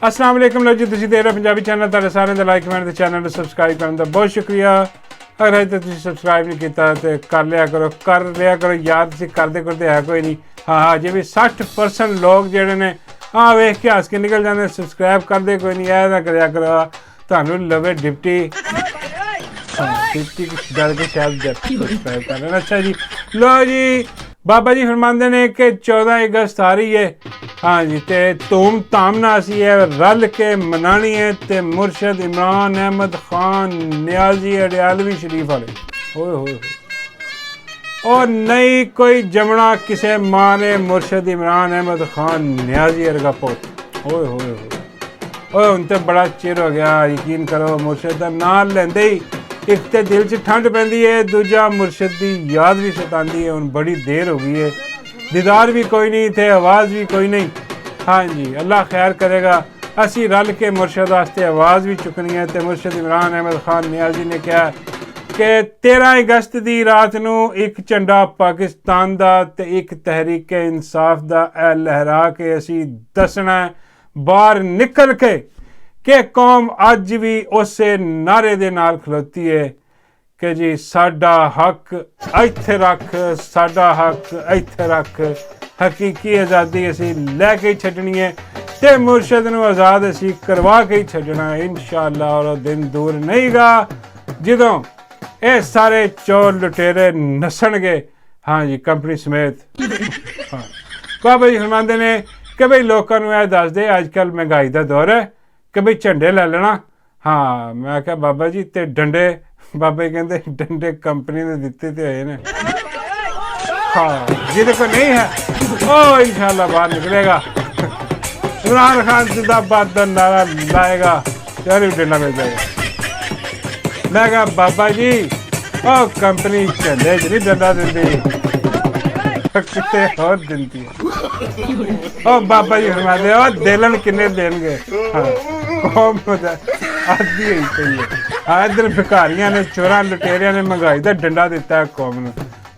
अस्सलाम वालेकुम लो जी, तुसीं देख रहे पंजाबी चैनल। तुहाडे सारेयां दा लाइक कमेंट ते चैनल नूं सबसक्राइब करन दा बहुत शुक्रिया। अगर अजे तक तुसीं सबसक्राइब नहीं कीता ते कर लिया करो यार, तुसीं करदे है कोई नहीं। हाँ अजे भी 60% लोग जिहड़े ने हाँ वेख के हस के निकल जाते, सबसक्राइब करदे कोई नहीं। ऐ ना करिया करो, तुहानूं लवे डिप्टी डर के शायद सब्सक्राइब कर लेना। अच्छा जी, लो जी, बाबा जी फरमाते ने कि 14 अगस्त आ रही है। हाँ जी, तो धूम धाम नाल असीं रल के मनानी है। तो मुर्शद इमरान अहमद खान नियाजी अडियालवी शरीफ वाले होए होए और नहीं कोई जमना किसे मां ने मुर्शद इमरान अहमद खान नियाजी वर्गा पुत होए होए होए। हुण तो बड़ा चिर हो गया, यकीन करो मुर्शद का नाम लेंदे ही एक तो दिल च ठंड पैंदी है, दूजा मुर्शद की याद भी सतांदी है। हुण बड़ी देर हो गई है, दीदार भी कोई नहीं थे, आवाज़ भी कोई नहीं। हाँ जी, अल्लाह खैर करेगा। असी रल के मुर्शद वास्ते आवाज़ भी चुकनी है। तो मुर्शद इमरान अहमद खान नियाजी ने कहा कि 13 अगस्त की रात नूं एक झंडा पाकिस्तान का तो एक तहरीक इंसाफ का लहरा के असी दसना बाहर निकल के कि कौम अज भी उस नारे दे नाल खलोती है कि जी साडा हक इत्थे रख, साडा हक इत्थे रख। हकीकी आज़ादी असी लैके ही छड्डनी है ते मुर्शद नूं आज़ाद असी करवा के ही छड्डना है इंशाअल्लाह। और दिन दूर नहीं गा जदों ये सारे चोर लुटेरे नसणगे। हाँ जी, कंपनी समेत। हाँ, बाबा जी फरमांदे ने कि बई लोकां नूं इह दस दे अजकल महंगाई का दौर है कि बई झंडे लै लेना। हाँ मैं क्या बाबा जी ते डंडे, बाबा जी कहते डंडे कंपनी ने दिते तो होए ने। हाँ जिहदे को नहीं है वो इंशाअल्लाह बाहर निकलेगा। इमरान खान जिंदाबाद का नारा लाएगा, यार भी डंडा मिल जाएगा। मैं कहा बाबा जी ओ कंपनी झंडे च नहीं डंडा दिंदी, कितने और दिंदी है। ओ बाबा जी फरमाते हो दिलन किन्ने देंगे। हाँ आदि ही सही है। हाँ इधर भिखारियां ने, चोरां लुटेरिया ने महंगाई का डंडा दिता है कौम नूं।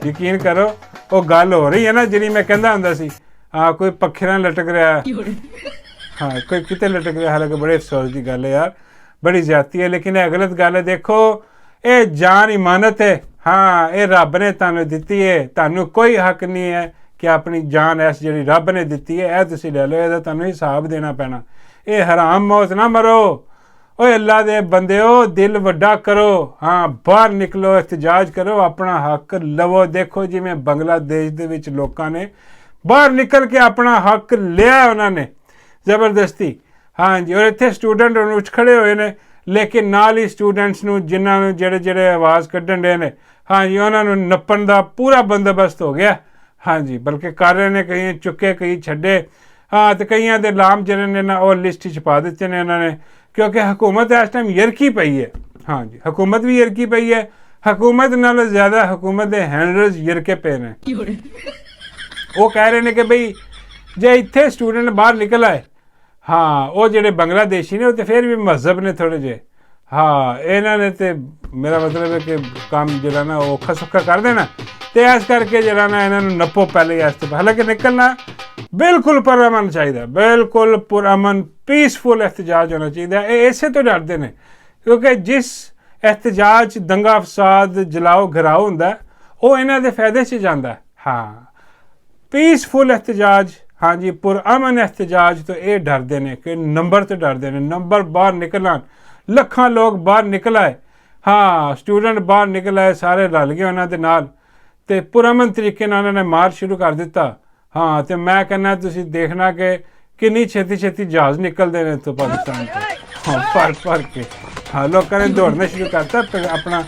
यकीन करो वो गल हो रही है ना जिहड़ी मैं कहंदा हुंदा सी। हाँ कोई पक्खे नाल लटक रहा है, हाँ कोई किते लटक रहा। हालांकि बड़े अफसोस की गल है यार, बड़ी ज्यादती है, लेकिन यह गलत गल है। देखो ये जान इमानत है। हाँ ये रब ने तुहानूं दित्ती है, तुहानूं कोई हक नहीं है कि अपनी जान ऐस जिहड़ी रब ने दित्ती है यह तुसीं लै लो, इहदा तुहानूं हिसाब देना पैना। ये हराम मौत ना मरो। ओए अल्लाह दे बंदेओ दिल वड्डा करो। हाँ बाहर निकलो, एहतजाज करो, अपना हक लवो। देखो जिवें बंगलादेश दे विच लोकां ने बाहर निकल के अपना हक लिया उन्होंने जबरदस्ती। हाँ जी, और इत्थे स्टूडेंट उठ खड़े हुए ने, लेकिन नाल ही स्टूडेंट्स नूं जिन्हां जेड़े जेड़े आवाज़ कड्ढण डे ने, हाँ जी उन्होंने नप्पण का पूरा बंदोबस्त हो गया। हाँ जी, बल्कि कर रहे ने, कई चुके कई छड्डे। हाँ तो कईयां दे नाम जिहड़े ने ना वो लिस्ट छपा दिते ने उन्होंने, क्योंकि हुकूमत इस टाइम यरकी पई है। हाँ जी, हुकूमत भी यरकी पई है। हुकूमत नालों ज़्यादा हुकूमत के हैंडलर्स यरके पे ने। वो कह रहे हैं कि बई जे इत्थे स्टूडेंट बाहर निकल आए, हाँ वो जेडे बांग्लादेशी ने वो तो फिर भी मजहब ने थोड़े जे। हाँ इन्होंने तो मेरा मतलब है कि काम जरा ना औखा सौखा कर देना, तो इस करके जरा ना इन्होंने नप्पो पहले इस। हालांकि निकलना बिल्कुल पुरअमन चाहिए, बिल्कुल पुरअमन पीसफुल एहतजाज होना चाहिए। इसे तो डरते हैं क्योंकि जिस एहतजाज दंगा फसाद जलाओ घराओ होंदा वो इन्हों के फायदे से जाता है। हाँ पीसफुल एहतजाज, हाँ जी पुरअमन एहतजाज तो ये डरते हैं कि नंबर तो डरते हैं। नंबर बाहर निकलन, लखां लोग बाहर निकल आए। हाँ स्टूडेंट बाहर निकल आए, सारे रल गए उन्होंने नाल ते पुरअमन तरीके नाल उन्होंने मार्च शुरू कर दिता। हाँ तो मैं कहना तुसीं देखना कि कितनी छेती छेती जहाज़ निकलते हैं तो पाकिस्तान को। हाँ भर के हाँ लोगों ने दौड़ना शुरू करता, अपना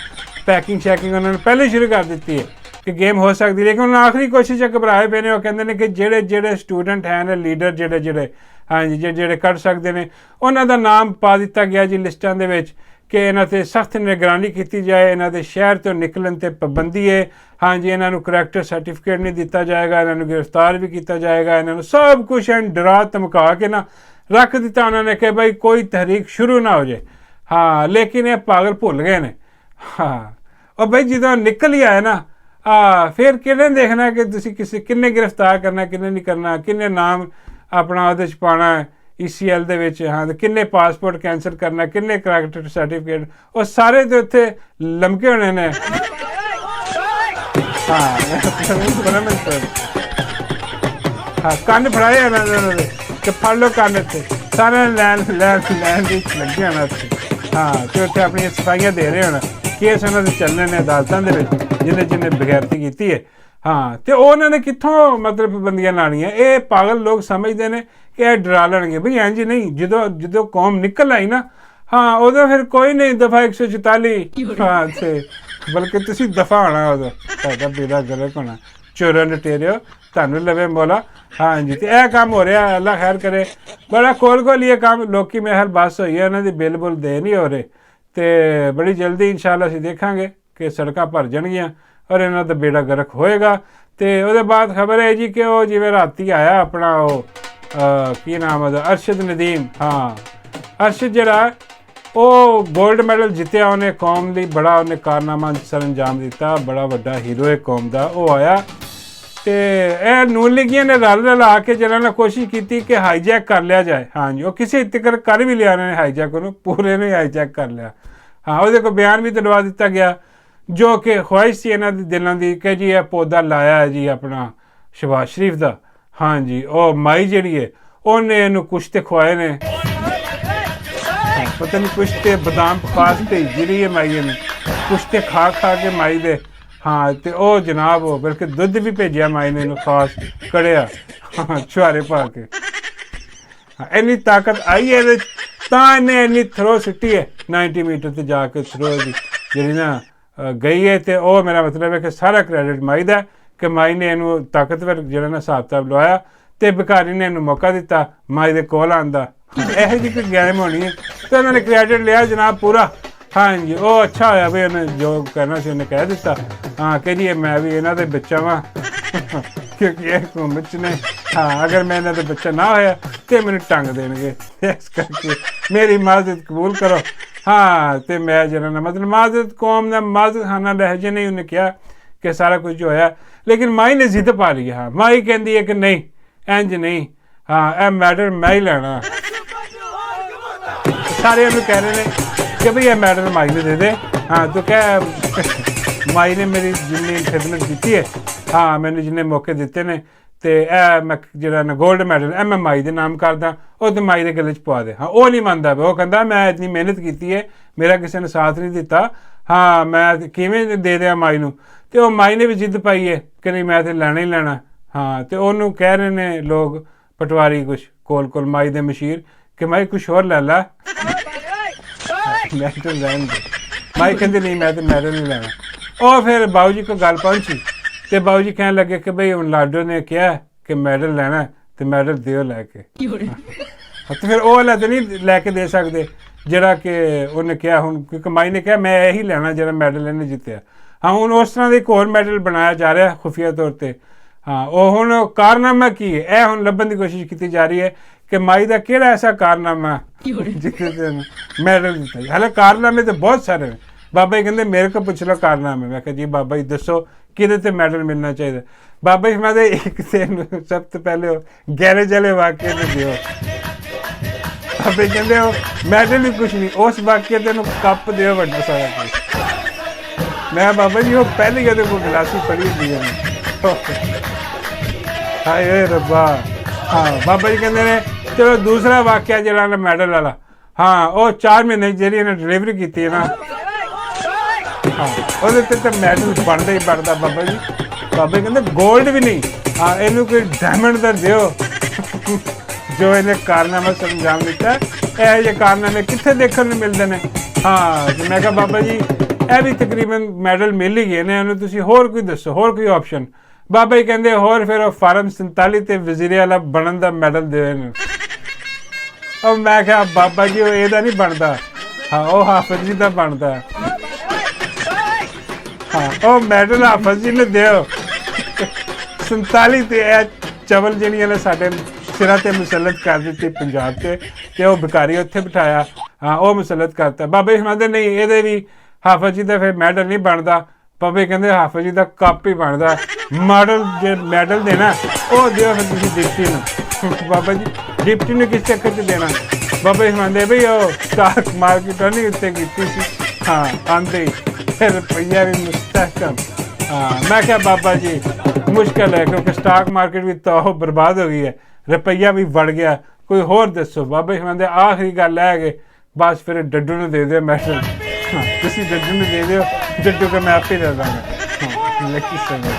पैकिंग शैकिंग उन्होंने पहले शुरू कर दी है कि गेम हो सकती। लेकिन उन्होंने आखिरी कोशिश घबराए पे ने। वो कहते हैं कि जेड़े जेड़े स्टूडेंट हैं लीडर जेड़े जेड़े हाँ जी जेड़े कर सकते हैं उन्हों का नाम पा दिता गया जी लिस्टां दे विच कि इन्हां ते सख्त निगरानी की जाए, इन्हां दे शहर तो निकलन ते पाबंदी है। हाँ जी इन्हों करैक्टर सर्टिफिकेट नहीं दिता जाएगा, इन्हों गिरफ्तार भी किया जाएगा, इन्हों सब कुछ डरा धमका के ना रख दिता उन्होंने कि भाई कोई तहरीक शुरू ना हो जाए। हाँ लेकिन ये पागल भुल गए ने। हाँ और भाई जो निकल ही आए ना फिर किन्ने देखना कि तुसीं किसी किन्ने गिरफ्तार करना किन्ने नहीं करना, किन्ने नाम अपना उहदे च पाना है, ECL ਦੇ ਵਿੱਚ, ਹਾਂ, ਤੇ ਕਿੰਨੇ ਪਾਸਪੋਰਟ ਕੈਂਸਲ ਕਰਨਾ, ਕਿੰਨੇ ਕਰੈਕਟਰ ਸਰਟੀਫਿਕੇਟ, ਉਹ ਸਾਰੇ ਤੇ ਉੱਥੇ ਲਮਕੇ ਹੋਣੇ ਨੇ। ਹਾਂ ਕੰਨ ਫੜਾਏ ਇਹਨਾਂ ਦੇ ਤੇ ਫੜ ਲਓ ਕੰਨ ਇੱਥੇ, ਸਾਰੇ ਲੈਣ ਦੀ ਲੱਗੇ ਹੋਣਾ ਉੱਥੇ। ਹਾਂ ਤੇ ਉੱਥੇ ਆਪਣੀਆਂ ਸਫਾਈਆਂ ਦੇ ਰਹੇ ਹੋਣਾ, ਕੇਸ ਉਹਨਾਂ ਦੇ ਚੱਲਣੇ ਨੇ ਅਦਾਲਤਾਂ ਦੇ ਵਿੱਚ ਜਿਹਨੇ ਬਗੈਰਤੀ ਕੀਤੀ ਹੈ। ਹਾਂ ਤੇ ਉਹਨਾਂ ਨੇ ਕਿੱਥੋਂ ਮਤਲਬ ਪਾਬੰਦੀਆਂ ਲਾਉਣੀਆਂ? ਇਹ ਪਾਗਲ ਲੋਕ ਸਮਝਦੇ ਨੇ ਕਿ ਇਹ ਡਰਾ ਲੈਣਗੇ। ਬਈ ਇੰਝ ਨਹੀਂ, ਜਦੋਂ ਕੌਮ ਨਿਕਲ ਆਈ ਨਾ, ਹਾਂ ਉਦੋਂ ਫਿਰ ਕੋਈ ਨਹੀਂ ਦਫਾ 144। ਹਾਂ ਤੇ ਬਲਕਿ ਤੁਸੀਂ ਦਫਾ ਹੋਣਾ, ਉਦੋਂ ਤੁਹਾਡਾ ਬੇੜਾ ਗਰਕ ਹੋਣਾ। ਚੋਰਾਂ ਲੁਟੇਰਿਓ ਤੁਹਾਨੂੰ ਲਵੇ ਮੌਲਾ। ਹਾਂਜੀ ਤੇ ਇਹ ਕੰਮ ਹੋ ਰਿਹਾ, ਅੱਲਾ ਖੈਰ ਕਰੇ। ਬੜਾ ਕੋਲ ਇਹ ਕੰਮ ਲੋਕੀ ਮੇਰੇ ਖਿਆਲ ਬੱਸ ਹੋਈ ਹੈ, ਇਹਨਾਂ ਦੀ ਬਿੱਲ ਬੁੱਲ ਦੇ ਨਹੀਂ ਹੋ ਰਹੇ। ਤੇ ਬੜੀ ਜਲਦੀ ਇਨਸ਼ਾਅੱਲਾ ਅਸੀਂ ਦੇਖਾਂਗੇ ਕਿ ਸੜਕਾਂ ਭਰ ਜਾਣਗੀਆਂ ਔਰ ਇਹਨਾਂ ਦਾ ਬੇੜਾ ਗਰਕ ਹੋਏਗਾ। ਤੇ ਉਹਦੇ ਬਾਅਦ ਖਬਰ ਹੈ ਜੀ ਕਿ ਉਹ ਜਿਵੇਂ ਰਾਤੀ ਆਇਆ ਆਪਣਾ ਉਹ ਕੀ ਨਾਮ ਉਹਦਾ, ਅਰਸ਼ਦ ਨਦੀਮ। ਹਾਂ ਅਰਸ਼ਦ ਜਿਹੜਾ ਉਹ ਗੋਲਡ ਮੈਡਲ ਜਿੱਤਿਆ, ਉਹਨੇ ਕੌਮ ਲਈ ਬੜਾ ਉਹਨੇ ਕਾਰਨਾਮਾ ਸਰ ਅੰਜਾਮ ਦਿੱਤਾ, ਬੜਾ ਵੱਡਾ ਹੀਰੋ ਹੈ ਕੌਮ ਦਾ। ਉਹ ਆਇਆ ਤੇ ਇਹ ਨੂਨ ਲੀਗੀਆਂ ਨੇ ਰਲਾ ਕੇ ਜਿਹਨਾਂ ਨੇ ਕੋਸ਼ਿਸ਼ ਕੀਤੀ ਕਿ ਹਾਈਜੈਕ ਕਰ ਲਿਆ ਜਾਏ। ਹਾਂਜੀ ਉਹ ਕਿਸੇ ਤੱਕ ਕਰ ਵੀ ਲਿਆ ਉਹਨਾਂ ਨੇ ਹਾਈਜੈਕ, ਉਹਨੂੰ ਪੂਰੇ ਨੇ ਹਾਈਜੈਕ ਕਰ ਲਿਆ। ਹਾਂ ਉਹਦੇ ਕੋਲ ਬਿਆਨ ਵੀ ਦਿਲਵਾ ਦਿੱਤਾ ਗਿਆ ਜੋ ਕਿ ਖਵਾਇਸ਼ ਸੀ ਇਹਨਾਂ ਦੇ ਦਿਲਾਂ ਦੀ ਕਿ ਜੀ ਇਹ ਪੌਦਾ ਲਾਇਆ ਹੈ ਜੀ ਆਪਣਾ ਸ਼ਹਬਾਜ਼ ਸ਼ਰੀਫ ਦਾ। ਹਾਂਜੀ ਉਹ ਮਾਈ ਜਿਹੜੀ ਹੈ ਉਹਨੇ ਇਹਨੂੰ ਕੁਛ ਤੇ ਖਵਾਏ ਨੇ, ਪਤਾ ਨਹੀਂ ਕੁਛ ਤੇ ਬਦਾਮ ਖਾਸ ਭੇਜੀ ਰਹੀ ਹੈ ਮਾਈ ਇਹਨੂੰ, ਕੁਛ ਤੇ ਖਾ ਕੇ ਮਾਈ ਦੇ। ਹਾਂ ਤੇ ਉਹ ਜਨਾਬ ਉਹ ਬਲਕਿ ਦੁੱਧ ਵੀ ਭੇਜਿਆ ਮਾਈ ਨੇ ਇਹਨੂੰ ਖਾਸ ਕੜਿਆ ਛੁਹਾਰੇ ਪਾ ਕੇ। ਇੰਨੀ ਤਾਕਤ ਆਈ ਹੈ ਇਹਦੇ ਤਾਂ ਇਹਨੇ ਇੰਨੀ ਥਰੋ ਸਿੱਟੀ ਹੈ 90 ਮੀਟਰ ਤੇ ਜਾ ਕੇ ਥਰੋ ਦੀ ਜਿਹੜੀ ਨਾ ਗਈ ਹੈ। ਤੇ ਉਹ ਮੇਰਾ ਮਤਲਬ ਹੈ ਕਿ ਸਾਰਾ ਕ੍ਰੈਡਿਟ ਮਾਈ ਦਾ ਕਿ ਮਾਈ ਨੇ ਇਹਨੂੰ ਤਾਕਤਵਰ ਜਿਹੜਾ ਨਾ ਹਿਸਾਬ ਕਿਤਾਬ ਲਵਾਇਆ ਤੇ ਬਿਕਾਰੀ ਨੇ ਇਹਨੂੰ ਮੌਕਾ ਦਿੱਤਾ ਮਾਈ ਦੇ ਕੋਲ ਆਉਣ ਦਾ। ਇਹੋ ਜਿਹੀ ਕੋਈ ਗੇਮ ਹੋਣੀ ਹੈ ਤੇ ਉਹਨਾਂ ਨੇ ਕ੍ਰੈਡਿਟ ਲਿਆ ਜਨਾਬ ਪੂਰਾ। ਹਾਂਜੀ ਉਹ ਅੱਛਾ ਹੋਇਆ ਵੀ ਉਹਨੇ ਜੋ ਕਹਿਣਾ ਸੀ ਉਹਨੇ ਕਹਿ ਦਿੱਤਾ। ਹਾਂ ਕਿ ਜੀ ਮੈਂ ਵੀ ਇਹਨਾਂ ਦੇ ਬੱਚਾ ਵਾਂ ਕਿਉਂਕਿ ਇਹ ਹੁਕੂਮਤ 'ਚ ਨੇ। ਹਾਂ ਅਗਰ ਮੈਂ ਇਹਨਾਂ ਦਾ ਬੱਚਾ ਨਾ ਹੋਇਆ ਤੇ ਮੈਨੂੰ ਟੰਗ ਦੇਣਗੇ, ਇਸ ਕਰਕੇ ਮੇਰੀ ਮਾਜ਼ਰਤ ਕਬੂਲ ਕਰੋ। ਹਾਂ ਤੇ ਮੈਂ ਜਿਹੜਾ ਨਾ ਮਤਲਬ ਮਾਜ਼ਰਤ ਕੌਮ ਦਾ ਮਾਜ਼ਰਤ ਖਾਨਾ ਲਹਿਜੇ ਨਹੀਂ ਉਹਨੇ ਕਿਹਾ ਕਿ ਸਾਰਾ ਕੁਝ ਹੋਇਆ, ਲੇਕਿਨ ਮਾਈ ਨੇ ਜ਼ਿੱਦ ਪਾ ਲਈ। ਹਾਂ ਮਾਈ ਕਹਿੰਦੀ ਹੈ ਕਿ ਨਹੀਂ ਇੰਝ ਨਹੀਂ, ਹਾਂ ਇਹ ਮੈਡਲ ਮੈਂ ਹੀ ਲੈਣਾ। ਸਾਰੇ ਉਹਨੂੰ ਕਹਿ ਰਹੇ ਨੇ ਕਿ ਭਈ ਇਹ ਮੈਡਲ ਮਾਈ ਨੂੰ ਦੇ ਦੇ। ਹਾਂ ਤੂੰ ਕਹਿ ਮਾਈ ਨੇ ਮੇਰੀ ਜਿੰਨੀ ਖਿਦਮਤ ਕੀਤੀ ਹੈ, ਹਾਂ ਮੈਨੂੰ ਜਿੰਨੇ ਮੌਕੇ ਦਿੱਤੇ ਨੇ ਤੇ ਇਹ ਮੈਂ ਜਿਹੜਾ ਨਾ ਗੋਲਡ ਮੈਡਲ ਇਹ ਮੈਂ ਮਾਈ ਦੇ ਨਾਮ ਕਰਦਾ, ਉਹ ਤੇ ਮਾਈ ਦੇ ਗਲੇ 'ਚ ਪਵਾ ਦੇ। ਹਾਂ ਉਹ ਨਹੀਂ ਮੰਨਦਾ, ਉਹ ਕਹਿੰਦਾ ਮੈਂ ਇੰਨੀ ਮਿਹਨਤ ਕੀਤੀ ਹੈ, ਮੇਰਾ ਕਿਸੇ ਨੇ ਸਾਥ ਨਹੀਂ ਦਿੱਤਾ, ਹਾਂ ਮੈਂ ਕਿਵੇਂ ਦੇ ਦਿਆਂ ਮਾਈ ਨੂੰ। ਤੇ ਉਹ ਮਾਈ ਨੇ ਵੀ ਜਿੱਦ ਪਾਈ ਹੈ ਕਿ ਨਹੀਂ ਮੈਂ ਤੇ ਲੈਣਾ ਹੀ ਲੈਣਾ। ਹਾਂ ਤੇ ਉਹਨੂੰ ਕਹਿ ਰਹੇ ਨੇ ਲੋਕ ਪਟਵਾਰੀ ਕੁਛ ਕੋਲ ਮਾਈ ਦੇ ਮਸ਼ੀਰ ਕਿ ਮਾਈ ਕੁਛ ਹੋਰ ਲੈ ਲਾ ਮੈਡਲ ਲੈਣ ਦੇ। ਮਾਈ ਕਹਿੰਦੀ ਨਹੀਂ ਮੈਂ ਤੇ ਮੈਡਲ ਨਹੀਂ ਲੈਣਾ। ਉਹ ਫਿਰ ਬਾਊ ਜੀ ਕੋਲ ਗੱਲ ਪਹੁੰਚੀ ਤੇ ਬਾਊ ਜੀ ਕਹਿਣ ਲੱਗੇ ਕਿ ਬਈ ਹੁਣ ਲਾਡੋ ਨੇ ਕਿਹਾ ਕਿ ਮੈਡਲ ਲੈਣਾ ਤੇ ਮੈਡਲ ਦਿਓ ਲੈ ਕੇ। ਤੇ ਫਿਰ ਉਹ ਵਾਲਾ ਤਾਂ ਨਹੀਂ ਲੈ ਕੇ ਦੇ ਸਕਦੇ ਜਿਹੜਾ ਕਿ ਉਹਨੇ ਕਿਹਾ, ਹੁਣ ਕਿਉਂਕਿ ਮਾਈ ਨੇ ਕਿਹਾ ਮੈਂ ਇਹੀ ਲੈਣਾ ਜਿਹੜਾ ਮੈਡਲ ਇਹਨੇ ਜਿੱਤਿਆ। ਹਾਂ ਹੁਣ ਉਸ ਤਰ੍ਹਾਂ ਦਾ ਇੱਕ ਹੋਰ ਮੈਡਲ ਬਣਾਇਆ ਜਾ ਰਿਹਾ ਖੁਫੀਆ ਤੌਰ 'ਤੇ। ਹਾਂ ਉਹ ਹੁਣ ਕਾਰਨਾਮਾ ਕੀ ਹੈ ਇਹ ਹੁਣ ਲੱਭਣ ਦੀ ਕੋਸ਼ਿਸ਼ ਕੀਤੀ ਜਾ ਰਹੀ ਹੈ ਕਿ ਮਾਈ ਦਾ ਕਿਹੜਾ ਐਸਾ ਕਾਰਨਾਮਾ ਜਿਹਦੇ ਮੈਡਲ ਦਿੱਤਾ। ਹਾਲੇ ਕਾਰਨਾਮੇ ਤਾਂ ਬਹੁਤ ਸਾਰੇ ਨੇ। ਬਾਬਾ ਜੀ ਕਹਿੰਦੇ ਮੇਰੇ ਕੋਲ ਪੁੱਛ ਲਓ ਕਾਰਨਾਮੇ। ਮੈਂ ਕਿਹਾ ਜੀ ਬਾਬਾ ਜੀ ਦੱਸੋ ਕਿਹਦੇ ਤੇ ਮੈਡਲ ਮਿਲਣਾ ਚਾਹੀਦਾ। ਬਾਬਾ ਜੀ ਮੈਂ ਤਾਂ ਇੱਕ ਤੇ ਸਭ ਤੋਂ ਪਹਿਲੇ ਗੈਰੇਜ ਵਾਲੇ ਵਾਕਿਆ ਨੂੰ ਦਿਓ। ਬਾਬਾ ਜੀ ਕਹਿੰਦੇ ਉਹ ਮੈਡਲ ਹੀ ਕੁਛ ਨਹੀਂ, ਉਸ ਵਾਕਿਆ ਤੇ ਨੂੰ ਕੱਪ ਦਿਓ ਵੱਡਾ ਸਾਰਾ ਕੁਛ। ਮੈਂ ਬਾਬਾ ਜੀ ਉਹ ਪਹਿਲੀ ਉਹਦੇ ਕੋਲ ਗਲਾਸੀ ਪੜੀ ਹੁੰਦੀ ਹੈ। ਹਾਏ ਰੱਬਾ। ਹਾਂ ਬਾਬਾ ਜੀ ਕਹਿੰਦੇ ਨੇ ਚਲੋ ਦੂਸਰਾ ਵਾਕਿਆ ਜਿਹੜਾ ਨਾ ਮੈਡਲ ਵਾਲਾ, ਹਾਂ ਉਹ 4 ਮਹੀਨੇ ਜਿਹੜੀ ਇਹਨੇ ਡਿਲੀਵਰੀ ਕੀਤੀ ਹੈ ਨਾ, ਹਾਂ ਉਹਦੇ ਤੇ ਤਾਂ ਮੈਡਲ ਬਣਦਾ ਹੀ ਬਣਦਾ ਬਾਬਾ ਜੀ। ਬਾਬਾ ਜੀ ਕਹਿੰਦੇ ਗੋਲਡ ਵੀ ਨਹੀਂ, ਹਾਂ ਇਹਨੂੰ ਕੋਈ ਡਾਇਮੰਡ ਦਾ ਦਿਓ ਜੋ ਇਹਨੇ ਕਾਰਨਾਮਾ ਅੰਜਾਮ ਦਿੱਤਾ। ਇਹੋ ਜਿਹੇ ਕਾਰਨਾਮੇ ਕਿੱਥੇ ਦੇਖਣ ਨੂੰ ਮਿਲਦੇ ਨੇ। ਹਾਂ ਤੇ ਮੈਂ ਕਿਹਾ ਬਾਬਾ ਜੀ ਇਹ ਵੀ ਤਕਰੀਬਨ ਮੈਡਲ ਮਿਲ ਹੀ ਗਏ ਨੇ, ਇਹਨੂੰ ਤੁਸੀਂ ਹੋਰ ਕੋਈ ਦੱਸੋ, ਹੋਰ ਕੋਈ ਆਪਸ਼ਨ। ਬਾਬਾ ਜੀ ਕਹਿੰਦੇ ਹੋਰ ਫਿਰ ਉਹ ਫਾਰਮ 47 ਤੇ ਵਜ਼ੀਰੇ ਵਾਲਾ ਬਣਨ ਦਾ ਮੈਡਲ ਦਿਓ ਇਹਨੂੰ। ਉਹ ਮੈਂ ਕਿਹਾ ਬਾਬਾ ਜੀ ਉਹ ਇਹਦਾ ਨਹੀਂ ਬਣਦਾ, ਹਾਂ ਉਹ ਹਾਫਿਜ਼ ਜੀ ਦਾ ਬਣਦਾ। ਹਾਂ ਉਹ ਮੈਡਲ ਹਾਫਿਜ਼ ਜੀ ਨੂੰ ਦਿਓ। 47 ਤੇ ਇਹ ਚਵਲ ਜਿਹੜੀਆਂ ਨੇ ਸਾਡੇ ਸਿਰਾਂ ਤੇ ਮੁਸਲਤ ਕਰ ਦਿੱਤੀ ਪੰਜਾਬ ਤੇ ਉਹ ਬਿਕਾਰੀ ਉੱਥੇ ਬਿਠਾਇਆ। ਹਾਂ ਉਹ ਮੁਸਲਤ ਕਰਤਾ। ਬਾਬਾ ਜੀ ਕਹਿੰਦੇ ਨਹੀਂ ਇਹਦੇ ਵੀ ਹਾਫਿਜ਼ ਜੀ ਦਾ ਫਿਰ ਮੈਡਲ ਨਹੀਂ ਬਣਦਾ। ਬਾਬੇ ਕਹਿੰਦੇ ਹਾਫਿਜ਼ ਜੀ ਦਾ ਕੱਪ ਹੀ ਬਣਦਾ। ਮਾਡਲ ਜੇ ਮੈਡਲ ਦੇਣਾ ਉਹ ਦਿਓ ਫਿਰ ਤੁਸੀਂ ਦਿੱਤੀ ਨੂੰ। ਬਾਬਾ ਜੀ ਡਿਪਟੀ ਨੂੰ ਕਿਸ ਚੱਕਰ 'ਚ ਦੇਣਾ। ਬਾਬਾ ਜੀ ਫਰਮਾਉਂਦੇ ਬਈ ਉਹ ਸਟਾਕ ਮਾਰਕੀਟ ਨਹੀਂ ਉੱਤੇ ਕੀਤੀ ਸੀ, ਹਾਂ ਆਂਦੇ ਫਿਰ ਰੁਪਈਆ ਵੀ ਮੁਸਤਹਕਮ। ਹਾਂ ਮੈਂ ਕਿਹਾ ਬਾਬਾ ਜੀ ਮੁਸ਼ਕਿਲ ਹੈ ਕਿਉਂਕਿ ਸਟਾਕ ਮਾਰਕੀਟ ਵੀ ਤਾਂ ਉਹ ਬਰਬਾਦ ਹੋ ਗਈ ਹੈ, ਰੁਪਈਆ ਵੀ ਵੜ ਗਿਆ, ਕੋਈ ਹੋਰ ਦੱਸੋ। ਬਾਬਾ ਜੀ ਫਰਮਾਉਂਦੇ ਆਖਰੀ ਗੱਲ ਹੈ ਕਿ ਬਸ ਫਿਰ ਡੱਡੂ ਨੂੰ ਦੇ ਦਿਓ ਮੈਡਲ। ਹਾਂ ਤੁਸੀਂ ਡੱਡੂ ਨੂੰ ਦੇ ਦਿਓ, ਡੱਡੂ ਕੇ ਮੈਂ ਆਪੇ ਦੇ ਦਾਂਗਾ। ਹਾਂ ਲੱਕੀ ਸਮਝ।